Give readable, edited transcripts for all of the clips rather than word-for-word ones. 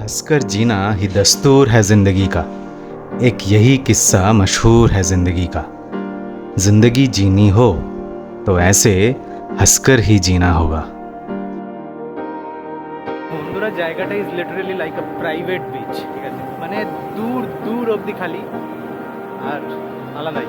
हंसकर जीना ही दस्तूर है जिंदगी का। एक यही किस्सा मशहूर है जिंदगी का। जिंदगी जीनी हो तो ऐसे हंसकर ही जीना होगा। বন্ধুরা জায়গাটা is literally like a private beach, ঠিক আছে, মানে দূর দূর অবধি খালি আর আলাদাই।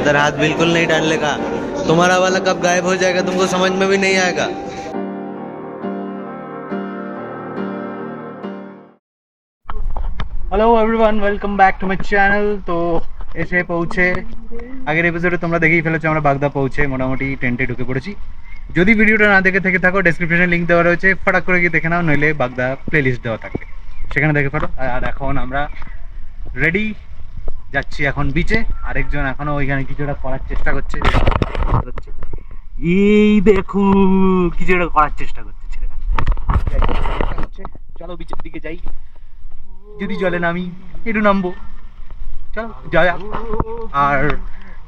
उधर हाथ बिल्कुल नहीं डालने का। तुम्हारा वाला कब गायब हो जाएगा तुमको समझ में भी नहीं आएगा। Hello everyone, welcome back to my channel. তো এসে পৌঁছে আগের এপিসোডে তোমরা দেখেই ফেলেছো, আমরা বাগদা পৌঁছে মোটামুটি টেন্টে ঢুকে পড়েছি। যদি ভিডিওটা না দেখে থেকে থাকো, ডেসক্রিপশনে লিঙ্ক দেওয়া রয়েছে, ফটাক করে গিয়ে দেখে নাও, নইলে বাগদা প্লেলিস্ট দেওয়া থাকবে, সেখানে দেখে ফটো। আর এখন আমরা রেডি, যাচ্ছি এখন বিচে। আরেকজন এখনো ওইখানে কিছু একটা করার চেষ্টা করছে। এই দেখো কিছু একটা করার চেষ্টা করছে ছেলেটা। চলো বিচের দিকে যাই, যদি জলে নামি একটু নামবো, চলো যাওয়া যাক। আর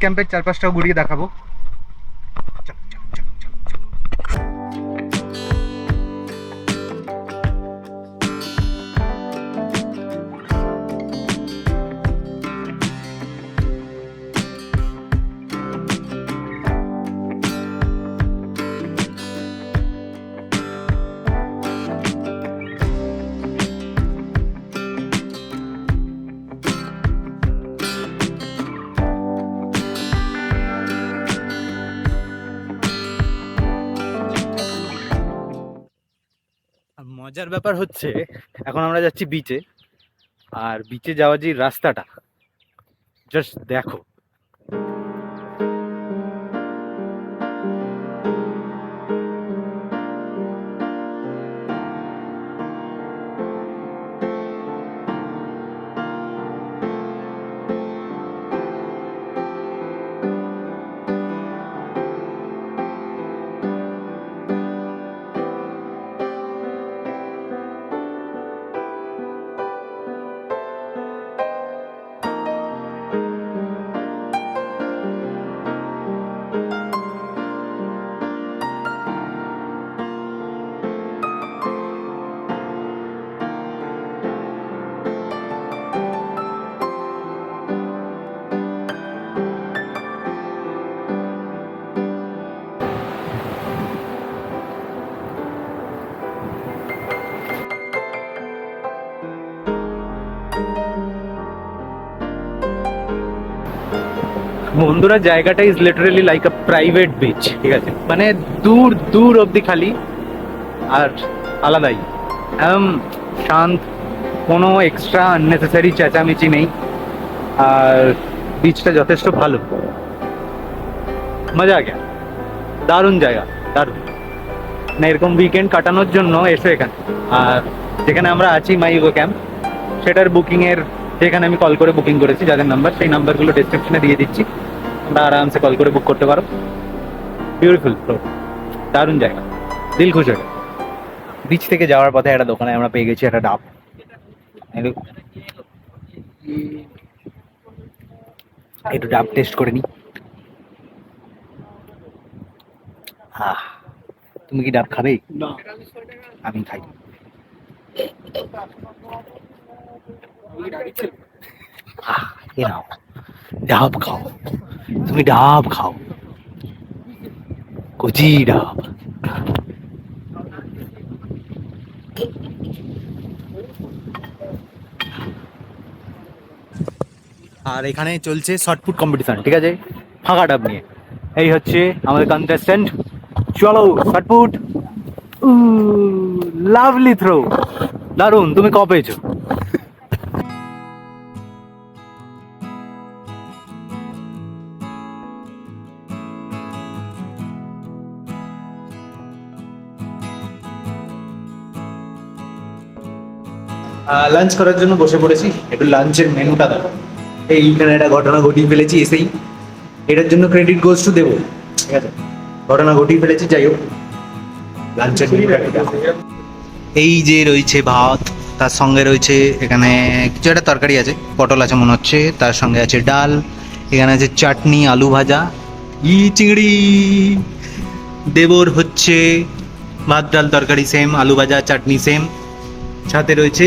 ক্যাম্পের চারপাশটাও ঘুরিয়ে দেখাবো। চলো, চলো, চলো, চলো, চলো। মজার ব্যাপার হচ্ছে, এখন আমরা যাচ্ছি বিচে, আর বিচে যাওয়ার যে রাস্তাটা জাস্ট দেখো। বন্ধুরা জায়গাটা is literally like a private beach, ঠিক আছে, মানে দূর দূর অবধি খালি আর আলাদাই, একদম শান্ত, কোনো এক্সট্রা আননেসেসারি চেঁচামেচি নেই। আর বিচটা যথেষ্ট ভালো, মজা গেল, দারুণ জায়গা, দারুণ। না এরকম উইকেন্ড কাটানোর জন্য এসো এখানে। আর যেখানে আমরা আছি মাই ইগো ক্যাম্প, সেটার বুকিংয়ের যেখানে আমি কল করে বুকিং করেছি, যাদের নাম্বার, সেই নাম্বারগুলো ডেসক্রিপশনে দিয়ে দিচ্ছি, তোমরা আরামসে কল করে বুক করতে পারো। বিউটিফুল, দারুণ জায়গা, দিল খুশ হয়ে। বিচ থেকে যাওয়ার পথে একটা দোকানে আমরা পেয়ে গেছি একটা ডাব। একটু ডাব টেস্ট করে নি। তুমি কি ডাব খাবে? না, আমি খাই। এ নাও, ডাব খাও, তুমি ডাব খাও, কচি ডাব। আর এখানে চলছে শর্টপুট কম্পিটিশন, ঠিক আছে, ফাঁকা ডাব নিয়ে। এই হচ্ছে আমাদের কন্টেস্ট্যান্ট। চলো শর্টপুট। লাভলি থ্রো, দারুণ। তুমি ক পেয়েছো? লাঞ্চ করার জন্য বসে পড়েছি। একটু লাঞ্চের মেনুটা দেখো। এইখানে একটা ঘটনা ঘটিয়ে ফেলেছি এসেই, এটার জন্য ক্রেডিট গোজ টু দেবো, ঠিক আছে, ঘটনা ঘটিয়ে ফেলেছি। যাই হোক, লাঞ্চের মেনুটা এই যে রয়েছে ভাত, তার সঙ্গে রয়েছে এখানে কিছু একটা তরকারি আছে, পটল আছে মনে হচ্ছে, তার সঙ্গে আছে ডাল, এখানে আছে চাটনি, আলু ভাজা, চিংড়ি। দেবর হচ্ছে ভাত ডাল তরকারি সেম, আলু ভাজা চাটনি সেম, সাথে রয়েছে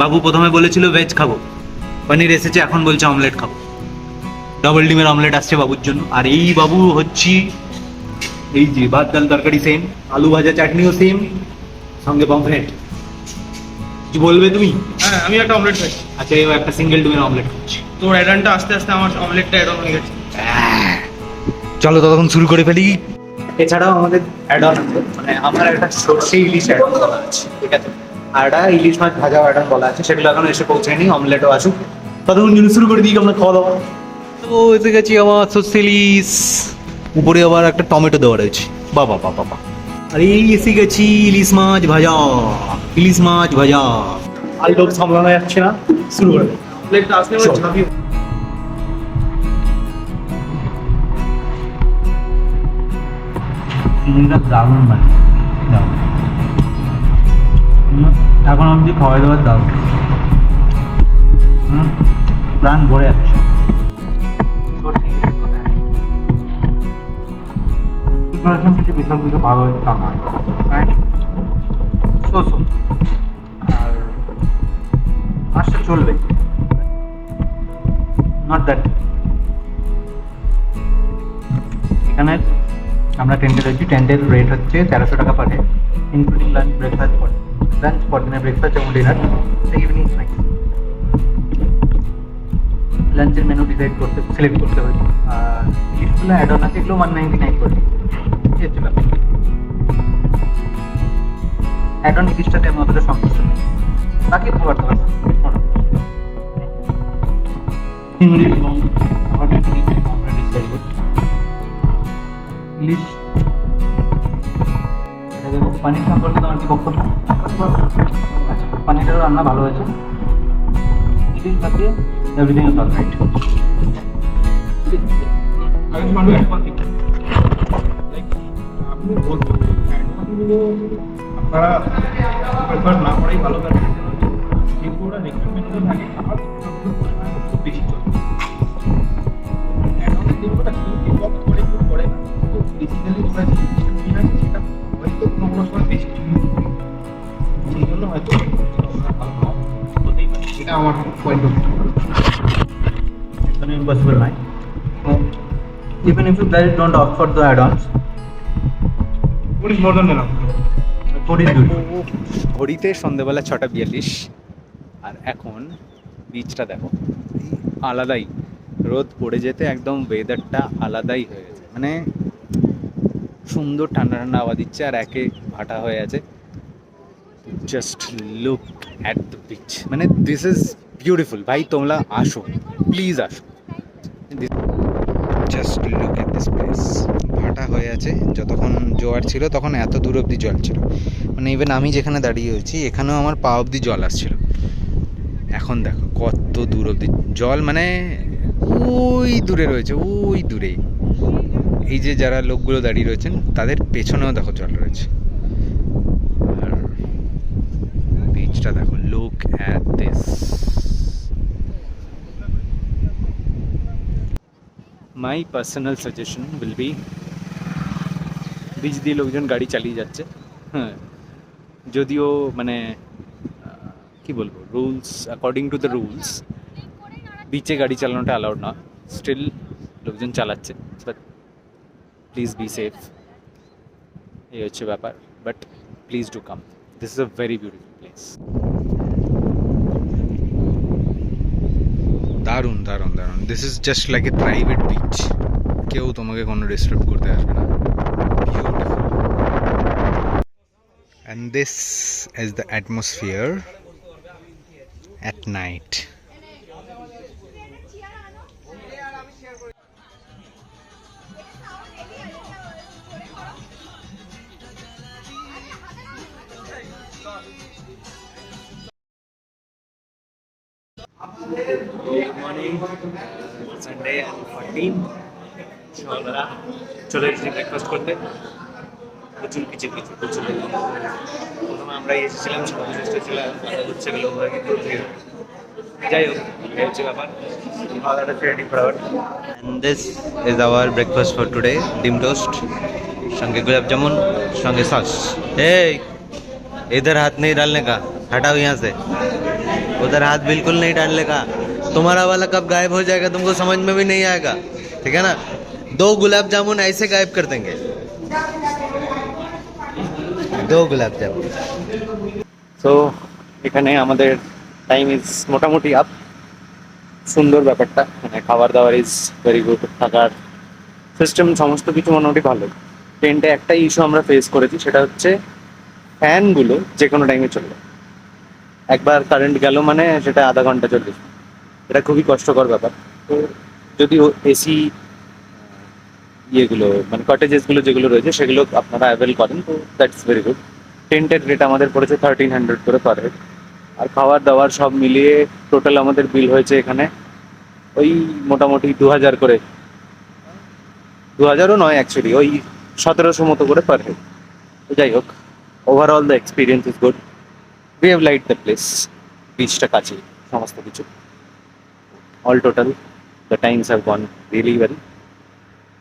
বাবু প্রথমে বলেছিল ভেজ খাবো, পনির এসেছে, এখন বলছে অমলেট খাবো। ডবল ডিমের অমলেট আসছে বাবুর জন্য। আর এই বাবু হচ্ছে এই যে ভাত ডাল তরকারি সেম, আলু ভাজা চাটনিও সেম, সঙ্গে পমফ্রেট। কি বলবে তুমি? হ্যাঁ আমি একটা অমলেট খাই। আচ্ছা এবার একটা সিঙ্গেল ডিমের অমলেট খাচ্ছি। তোর অ্যাডানটা আস্তে আস্তে আমার অমলেটটা অ্যাড অন হয়ে গেছে। চলো ততক্ষণ শুরু করে ফেলি। এছাড়াও আমাদের অ্যাড অন আছে, মানে আমার একটা সর্ষে ইলিশ অ্যাড অন বলা আছে, ঠিক আছে, আর একটা ইলিশ মাছ ভাজা অ্যাড অন বলা আছে, সেগুলো এখন এসে পৌঁছায়নি, অমলেটও আসুক, ততক্ষণ জন্য শুরু করে দিই আমরা খাওয়া দাওয়া। তো এসে গেছি আমার সর্ষে ইলিশ, উপরে আবার একটা টমেটো দেওয়া রয়েছে, বাবা বাবা বাবা। আর এই এসে গেছি ইলিশ মাছ ভাজা, ইলিশ মাছ ভাজা। আর লোক সামলানো যাচ্ছে না, শুরু করে দিই। অমলেটটা আসলে আমার ঝাঁপি। চিংড়িটা দারুণ মানে দারুণ। এখন আমি খাওয়াই দেওয়ার দারুণ, প্রাণ ভরে যাচ্ছে। কিছু বিশাল কিছু ভালো হয়েছে তা নয়, আর মাছটা চলবে, নট দ্যাট। এখানে আমরা টেন্টে রয়েছি, টেন্টের রেট হচ্ছে 1300 টাকা per head, including lunch breakfast, lunch পরদিনের ব্রেকফাস্ট এবং ডিনার, ইভিনিং স্ন্যাক্স। লাঞ্চের মেনু ডিসাইড করতে সিলেক্ট করতে হয়েছে, আর ইলিশগুলো অ্যাড অন আছে, এগুলো 199 করে দিয়েছিল। অ্যাড অন ইলিশটাতে আমি অতটা সন্তুষ্ট নেই, বাকি খাবার দাবার চিংড়ি এবং ইলিশ। পানির সম্পর্কে তোমার কি বক্তব্য? আচ্ছা, পানিটারও রান্না ভালো হয়েছে, ইলিশ বাকি এভরিথিং ইজ অলরাইট। আমি মানুষ এখন ঠিক লাইক আপনি বলতে আপনারা প্রেফার না করাই ভালো, কারণ কিন্তু ওরা রিকমেন্ডেশন থাকে খাবার খুব বেশি চলে। এখন যেগুলোটা কিন্তু করে কেউ করে না, তো বেসিক্যালি ওরা যে জিনিসটা আছে সেটা হয়তো কোনো কোনো সময় বেশি সেই জন্য হয়তো ভালো হতেই পারে, এটা আমার পয়েন্ট অফ ভিউ। একদম ইম্পসিবল নয়, even if you guys don't opt for the add-ons, What is more than enough? food is beautiful. ঘড়িতে সন্ধ্যেবেলা 6:42, আর এখন বিচটা দেখো, আলাদাই, রোদ পড়ে যেতে একদম ওয়েদারটা আলাদাই হয়ে গেছে, মানে সুন্দর ঠান্ডা ঠান্ডা হাওয়া দিচ্ছে, আর একে ভাটা হয়ে আছে। Just look at the beach, মানে দিস ইজ বিউটিফুল। ভাই তোমরা আসো, প্লিজ আসো। Just look at this place, ভাটা হয়ে আছে। যতক্ষণ জোয়ার ছিল তখন এত দূর অবধি জল ছিল, মানে ইভেন আমি যেখানে দাঁড়িয়ে হয়েছি এখানেও আমার পা অবধি জল আসছিল। এখন দেখো কত দূর অবধি জল, মানে ওই দূরে রয়েছে, ওই দূরেই। এই যে যারা লোকগুলো দাঁড়িয়ে রয়েছেন তাদের পেছনেও দেখো জল রয়েছে। আর বিচটা দেখো, look at this. My personal suggestion will be, beach দিয়ে লোকজন গাড়ি চালিয়ে যাচ্ছে, হ্যাঁ, যদিও মানে কি বলবো, rules according to the rules বিচে গাড়ি চালানোটা অ্যালাউড না, স্টিল লোকজন চালাচ্ছে, বাট প্লিজ বি সেফ, এই হচ্ছে ব্যাপার। But please do come, this is a very beautiful place. দারুণ দারুণ দারুণ, this is just like a private beach, কেউ তোমাকে কোনো ডিস্টার্ব করতে আসবে না, beautiful. And this is the atmosphere at night. Good morning, Sunday and 14 সকালবেলা চলে এসেছি ব্রেকফাস্ট করতে। প্রচুর কিছু কিছু প্রচুর প্রথমে আমরা এসেছিলাম সর্বশ্রেষ্ঠ ছিল হচ্ছে গেল যাই হোক এই হচ্ছে ব্যাপার খাওয়া দাওয়াটা রেডি ফটাফট। And this is our breakfast for today. Dim toast, संगे गुलाब जामुन, संगे सॉस। Hey, इधर हाथ नहीं डालने का, हटाओ यहाँ से। उधर हाथ बिल्कुल नहीं डालने का। तुम्हारा वाला कब गायब हो जाएगा तुमको समझ में भी नहीं आएगा, ठीक है ना? 2 गुलाब जामुन ऐसे गायब कर देंगे। 2 गुलाब जामुन। সো এখানে আমাদের টাইম ইজ মোটামুটি আপ। সুন্দর ব্যাপারটা, মানে খাবার দাবার ইজ ভেরি গুড, থাকার সিস্টেম সমস্ত কিছু মোটামুটি ভালো। ট্রেনটা একটাই ইস্যু আমরা ফেস করেছি, সেটা হচ্ছে ফ্যানগুলো যে কোনো টাইমে চলবে। একবার কারেন্ট গেল মানে সেটা আধা ঘন্টা চলবে, এটা খুবই কষ্টকর ব্যাপার। তো যদি এসি ইয়েগুলো মানে কটেজেসগুলো যেগুলো রয়েছে সেগুলো আপনারা অ্যাভেল করেন তো দ্যাটস ভেরি গুড। টেন্টের রেট আমাদের পড়েছে 1300 করে পার হেড, আর খাবার দাবার সব মিলিয়ে টোটাল আমাদের বিল হয়েছে এখানে ওই মোটামুটি 2000 করে, 2000ও নয় অ্যাকচুয়ালি, ওই 1700 মতো করে পার হেড। তো যাই হোক, overall the experience is good. We have like the place, বিচটা কাছে, সমস্ত কিছু all total the times have gone really well.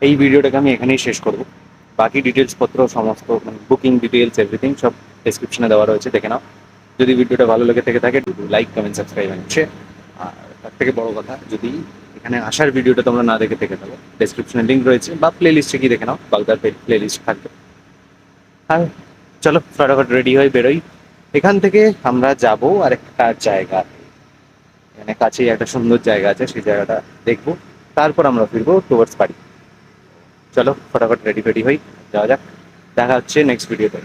এই ভিডিওটাকে আমি এখানেই শেষ করব। বাকি ডিটেলসপত্র সমস্ত মানে বুকিং ডিটেলস এভরিথিং সব ডেসক্রিপশনে দেওয়া রয়েছে, দেখে নাও। যদি ভিডিওটা ভালো লেগে থেকে থাকে লাইক কমেন্ট সাবস্ক্রাইব হচ্ছে। আর তার থেকে বড় কথা, যদি এখানে আসার ভিডিওটা তোমরা না দেখে থাকো ডেসক্রিপশনে লিঙ্ক রয়েছে বা প্লে লিস্টে গিয়ে দেখে নাও, বাগদার প্লে লিস্ট থাকবে। আর চলো ফটাফট রেডি হয়ে বেরোই। এখান থেকে আমরা যাব আরেকটা জায়গা, এখানে কাছেই একটা সুন্দর জায়গা আছে, সেই জায়গাটা দেখবো, তারপর আমরা ফিরবো টুয়ার্ডস বাড়ি। চলো ফটাফট রেডি হই, যাওয়া যাক। দেখা হচ্ছে নেক্সট ভিডিওতে।